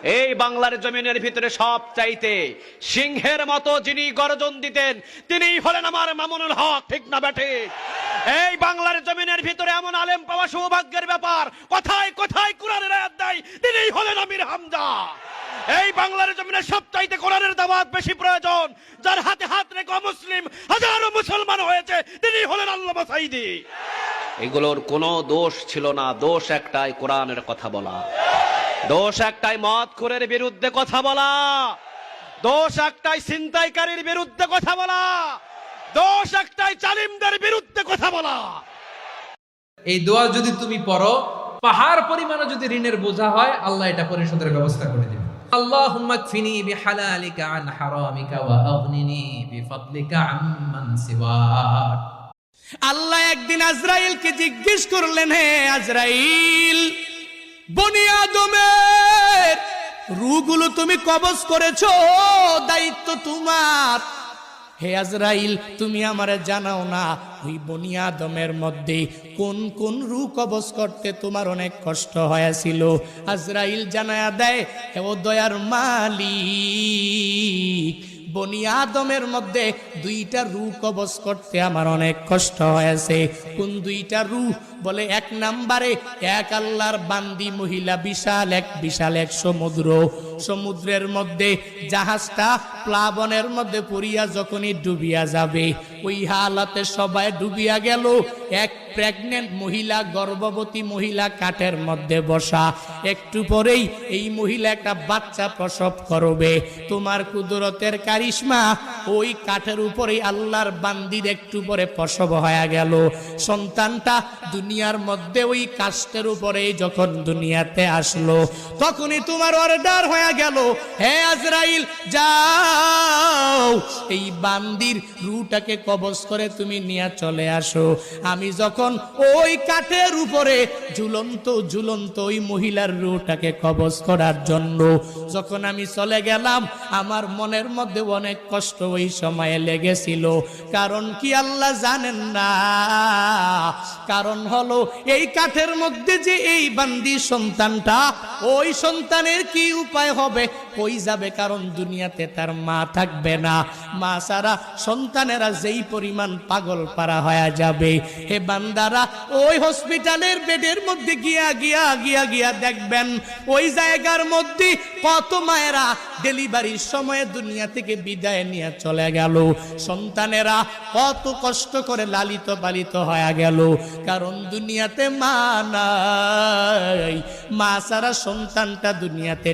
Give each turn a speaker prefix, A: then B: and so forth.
A: এই বাংলার জমিনের ভিতরে সবচাইতে সিংহের মতো যিনি গর্জন দিতেন তিনিই হলেন আমার মামুনুল হক, ঠিক না বেঠিক? এই বাংলার জমিনের ভিতরে এমন আলেম পাওয়া সৌভাগ্যের ব্যাপার, কথায় কথায় কোরআনের আয়াত দেয়, তিনিই হলেন আমির হামজা। এই বাংলার জমিনে সবচাইতে কোরআনের দাওয়াত বেশি প্রয়োজন, যার হাতে হাত রেখে মুসলিম হাজারো মুসলমান হয়েছে, তিনি হলেন আল্লামা সাঈদী। এগুলোর কোনো দোষ ছিল না, দোষ একটাই, কোরআনের কথা বলা। দোষ একটাই, মদখোরের বিরুদ্ধে কথা বলা। দোষ একটাই, ছিনতাইকারীর বিরুদ্ধে কথা বলা। দোষ একটাই, জালিমদের বিরুদ্ধে কথা বলা।
B: এই দোয়া যদি তুমি পড়ো, পাহাড় পরিমাণে যদি ঋণের বোঝা হয়, আল্লাহ এটা পরিশোধের ব্যবস্থা করে দিবেন। আল্লাহুম্মা কফিনি বিহালালিকা আন হারামিকা ওয়া আগনিনি বিফাদলিকা আম্মান সিওয়াক।
C: আল্লাহ একদিন আজরাইলকে জিজ্ঞেস করলেন, হে আজরাইল, বনি আদমের রূহগুলো তুমি কবজ করেছো, দায়িত্ব তোমার। হে আজরাইল, তুমি আমারে জানাও না ওই বনি আদমের মধ্যে কোন কোন রূহ কবজ করতে তোমার অনেক কষ্ট হয়েছিল? আজরাইল জানায়া দেয়, হে ও দয়ার মালিক, বনি আদমের মধ্যে দুইটা রূহ কবজ করতে আমার অনেক কষ্ট হয়েছে। কোন দুইটা রূহ? বলে, এক নম্বরে এক আল্লাহর বান্দি মহিলা, বিশাল এক সমুদ্র, সমুদ্রের মধ্যে জাহাজটা প্লাবনের মধ্যে পড়িয়া যখনই ডুবিয়া যাবে, ওই হালাতে সবাই ডুবিয়া গেল। এক প্রেগনেন্ট মহিলা, গর্ভবতী মহিলা কাঠের মধ্যে বসা, একটু পরেই এই মহিলা একটা বাচ্চা প্রসব করবে। তোমার কুদরতের কারিশমা, ওই কাঠের উপরেই আল্লাহর বান্দির একটু পরে প্রসব হয়ে গেল। সন্তানটা দুনিয়ার মধ্যে ওই কাষ্ঠের উপরে যখন দুনিয়াতে আসলো, তখনই তোমার অর্ডার হয়ে গেল, হে আজরাইল, যাও এই বান্দির রূহটাকে কবজ করে তুমি নিয়ে চলে আসো। আমি যখন ওই কাঠের উপরে ঝুলন্ত ওই মহিলার রূহটাকে কবজ করার জন্য যখন আমি চলে গেলাম, আমার মনের মধ্যে অনেক কষ্ট ওই সময়ে লেগেছিল। কারণ কি আল্লাহ জানেন না? কারণ হলো এই কাঠের মধ্যে যে এই বান্দি সন্তানটা, ওই সন্তানের কি উপায় হবে, কই যাবে? কারণ দুনিয়াতে তার মা থাকবে না। মা ছাড়া সন্তানেরা যেই পরিমাণ পাগল পারা হয়ে যাবে, হে বান্দারা, ওই হসপিটালের বেডের মধ্যে গিয়া দেখবেন, ওই জায়গার মধ্যে কত মায়েরা ডেলিভারির সময় দুনিয়া থেকে বিদায় নিয়ে চলে গেল। সন্তানেরা কত কষ্ট করে লালিত পালিত হয়ে গেল, কারণ দুনিয়াতে মা নাই। মা ছাড়া সন্তানটা দুনিয়াতে